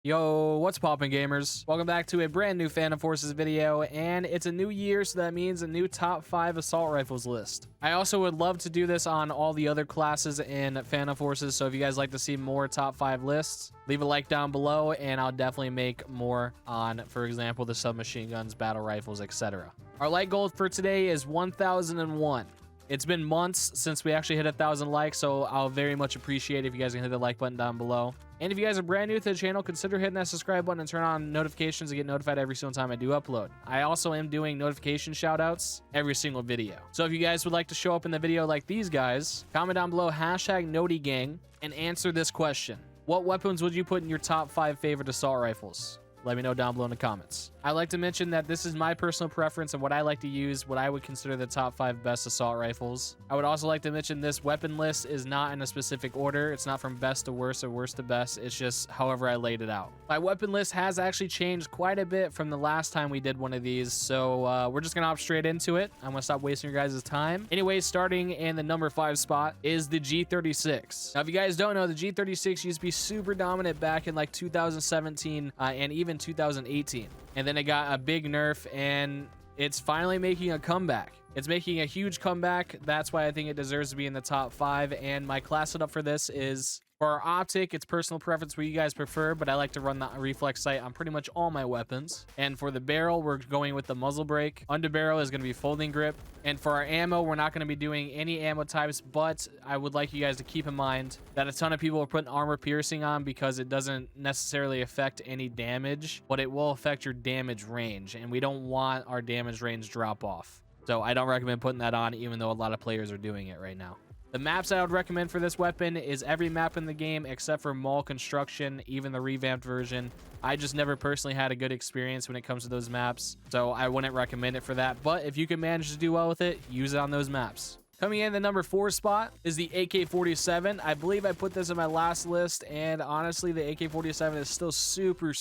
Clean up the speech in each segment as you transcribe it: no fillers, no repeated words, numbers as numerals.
Yo, what's poppin' gamers? Welcome back to a brand new Phantom Forces video, and it's a new year, so that means a new top 5 assault rifles list. I also would love to do this on all the other classes in Phantom Forces, so if you guys like to see more top 5 lists, leave a like down below, and I'll definitely make more on, for example, the submachine guns, battle rifles, etc. Our like goal for today is 1001. It's been months since we actually hit 1,000 likes, so I'll very much appreciate it if you guys can hit the like button down below. And if you guys are brand new to the channel, consider hitting that subscribe button and turn on notifications to get notified every single time I do upload. I also am doing notification shoutouts every single video. So if you guys would like to show up in the video like these guys, comment down below #NotiGang and answer this question. What weapons would you put in your top 5 favorite assault rifles? Let me know down below in the comments. I'd like to mention that this is my personal preference of what I like to use, what I would consider the top 5 best assault rifles. I would also like to mention this weapon list is not in a specific order. It's not from best to worst or worst to best. It's just however I laid it out. My weapon list has actually changed quite a bit from the last time we did one of these, so we're just gonna hop straight into it. I'm gonna stop wasting your guys' time. Anyways, starting in the number 5 spot is the G36. Now, if you guys don't know, the G36 used to be super dominant back in like 2017 and even 2018, and then it got a big nerf, and it's finally making a comeback. It's making a huge comeback. That's why I think it deserves to be in the top 5. And my class setup for this is, for our optic, it's personal preference what you guys prefer, but I like to run the reflex sight on pretty much all my weapons. And for the barrel, we're going with the muzzle brake. Under barrel is going to be folding grip. And for our ammo, we're not going to be doing any ammo types, but I would like you guys to keep in mind that a ton of people are putting armor piercing on because it doesn't necessarily affect any damage, but it will affect your damage range, and we don't want our damage range drop off. So I don't recommend putting that on, even though a lot of players are doing it right now. The maps I would recommend for this weapon is every map in the game except for Mall Construction, even the revamped version. I just never personally had a good experience when it comes to those maps, so I wouldn't recommend it for that. But if you can manage to do well with it, use it on those maps. Coming in the number 4 spot is the AK-47. I believe I put this in my last list, and honestly, the AK-47 is still super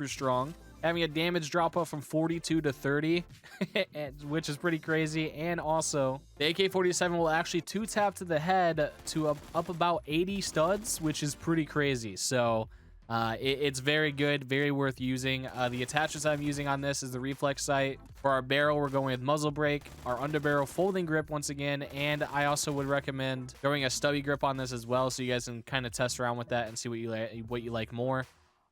strong. Having a damage drop off from 42 to 30, which is pretty crazy. And also, the AK-47 will actually 2-tap to the head to up about 80 studs, which is pretty crazy. So it's very good, very worth using. The attachments I'm using on this is the reflex sight. For our barrel, we're going with muzzle brake, our underbarrel folding grip once again, and I also would recommend throwing a stubby grip on this as well, so you guys can kind of test around with that and see what you like more.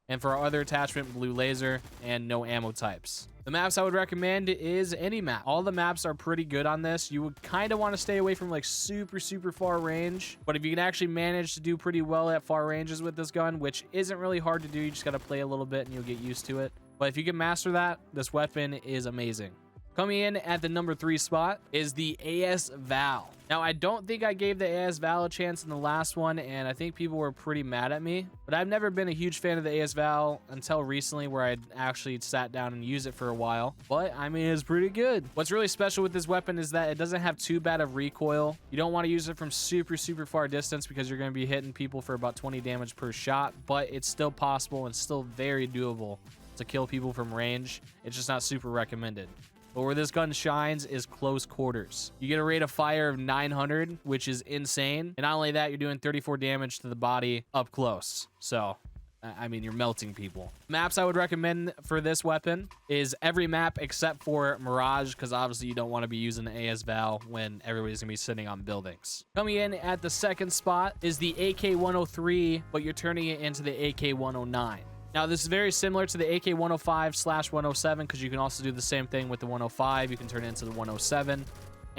And for our other attachment, blue laser and no ammo types. The maps I would recommend is any map. All the maps are pretty good on this. You would kind of want to stay away from like super far range, but if you can actually manage to do pretty well at far ranges with this gun, which isn't really hard to do, you just got to play a little bit and you'll get used to it. But if you can master that, this weapon is amazing. Coming in at the number 3 spot is the AS Val. Now, I don't think I gave the AS Val a chance in the last one, and I think people were pretty mad at me. But I've never been a huge fan of the AS Val until recently, where I actually sat down and used it for a while. But, I mean, it's pretty good. What's really special with this weapon is that it doesn't have too bad of recoil. You don't want to use it from super far distance because you're going to be hitting people for about 20 damage per shot. But it's still possible and still very doable to kill people from range. It's just not super recommended. But where this gun shines is close quarters. You get a rate of fire of 900, which is insane. And not only that, you're doing 34 damage to the body up close. So, I mean, you're melting people. Maps I would recommend for this weapon is every map except for Mirage, because obviously you don't want to be using the AS Val when everybody's going to be sitting on buildings. Coming in at the 2nd spot is the AK-103, but you're turning it into the AK-109. Now, this is very similar to the AK-105/107 because you can also do the same thing with the 105. You can turn it into the 107.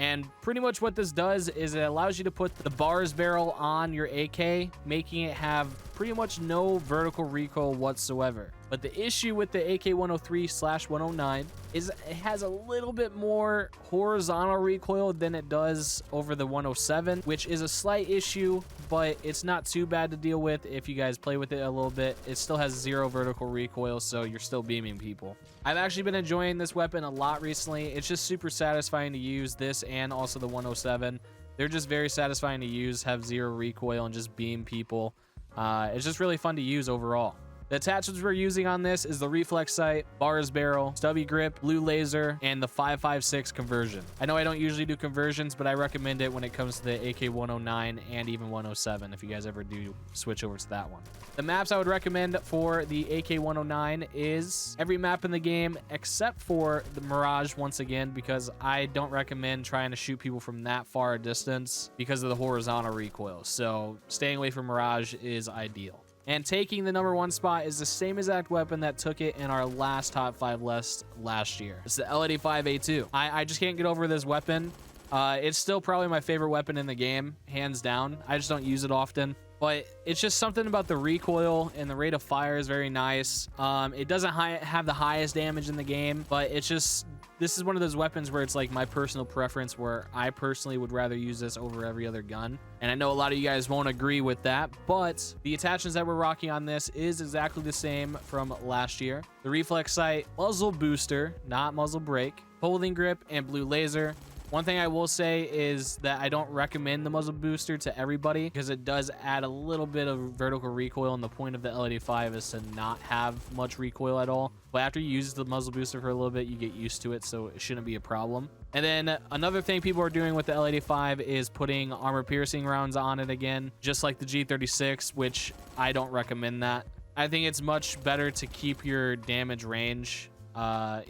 And pretty much what this does is it allows you to put the bars barrel on your AK, making it have pretty much no vertical recoil whatsoever. But the issue with the AK-103/109 is it has a little bit more horizontal recoil than it does over the 107, which is a slight issue, but it's not too bad to deal with if you guys play with it a little bit. It still has 0 vertical recoil, so you're still beaming people. I've actually been enjoying this weapon a lot recently. It's just super satisfying to use, this and also the 107. They're just very satisfying to use, have 0 recoil, and just beam people. It's just really fun to use overall. The attachments we're using on this is the reflex sight, bars barrel, stubby grip, blue laser, and the 5.56 conversion. I know I don't usually do conversions, but I recommend it when it comes to the AK-109 and even 107 if you guys ever do switch over to that one. The maps I would recommend for the AK-109 is every map in the game except for the Mirage once again, because I don't recommend trying to shoot people from that far a distance because of the horizontal recoil. So staying away from Mirage is ideal. And taking the #1 spot is the same exact weapon that took it in our last top 5 list last year. It's the L85A2. I just can't get over this weapon. It's still probably my favorite weapon in the game, hands down. I just don't use it often. But it's just something about the recoil and the rate of fire is very nice. It doesn't have the highest damage in the game, but it's just, this is one of those weapons where it's like my personal preference, where I personally would rather use this over every other gun. And I know a lot of you guys won't agree with that, but the attachments that we're rocking on this is exactly the same from last year. The reflex sight, muzzle booster, not muzzle brake, holding grip, and blue laser. One thing I will say is that I don't recommend the muzzle booster to everybody because it does add a little bit of vertical recoil, and the point of the L85 is to not have much recoil at all. But after you use the muzzle booster for a little bit, you get used to it, so it shouldn't be a problem. And then another thing people are doing with the L85 is putting armor piercing rounds on it again, just like the G36, which I don't recommend that. I think it's much better to keep your damage range.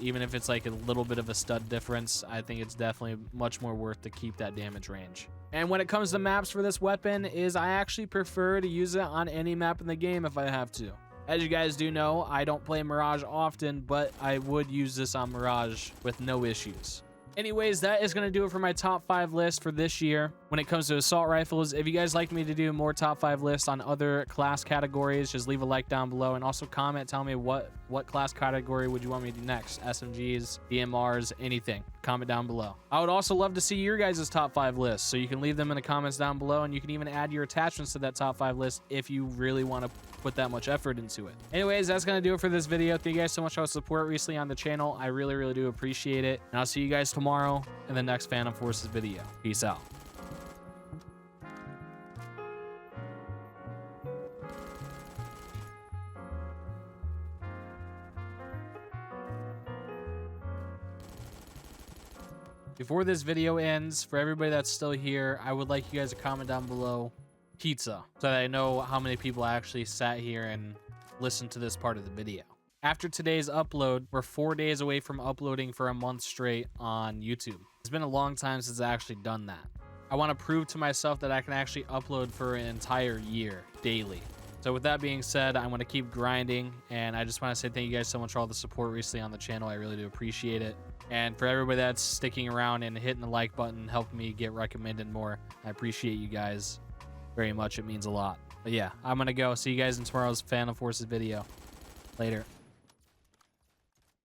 Even if it's like a little bit of a stud difference, I think it's definitely much more worth to keep that damage range. And when it comes to maps for this weapon, I actually prefer to use it on any map in the game if I have to. As you guys do know, I don't play Mirage often, but I would use this on Mirage with no issues. Anyways, that is going to do it for my top 5 list for this year. When it comes to assault rifles, if you guys like me to do more top 5 lists on other class categories, just leave a like down below, and also comment, tell me what class category would you want me to do next. SMGs, DMRs, anything. Comment down below. I would also love to see your guys' top 5 lists, so you can leave them in the comments down below, and you can even add your attachments to that top 5 list if you really want to put that much effort into it. Anyways, that's going to do it for this video. Thank you guys so much for the support recently on the channel. I really, really do appreciate it. And I'll see you guys tomorrow in the next Phantom Forces video. Peace out. Before this video ends, for everybody that's still here, I would like you guys to comment down below pizza, so that I know how many people actually sat here and listened to this part of the video. After today's upload, we're 4 days away from uploading for a month straight on YouTube. It's been a long time since I actually done that. I want to prove to myself that I can actually upload for an entire year daily. So with that being said, I'm going to keep grinding, and I just want to say thank you guys so much for all the support recently on the channel. I really do appreciate it. And for everybody that's sticking around and hitting the like button, helping me get recommended more, I appreciate you guys very much. It means a lot. But yeah, I'm going to go. See you guys in tomorrow's Phantom Forces video. Later.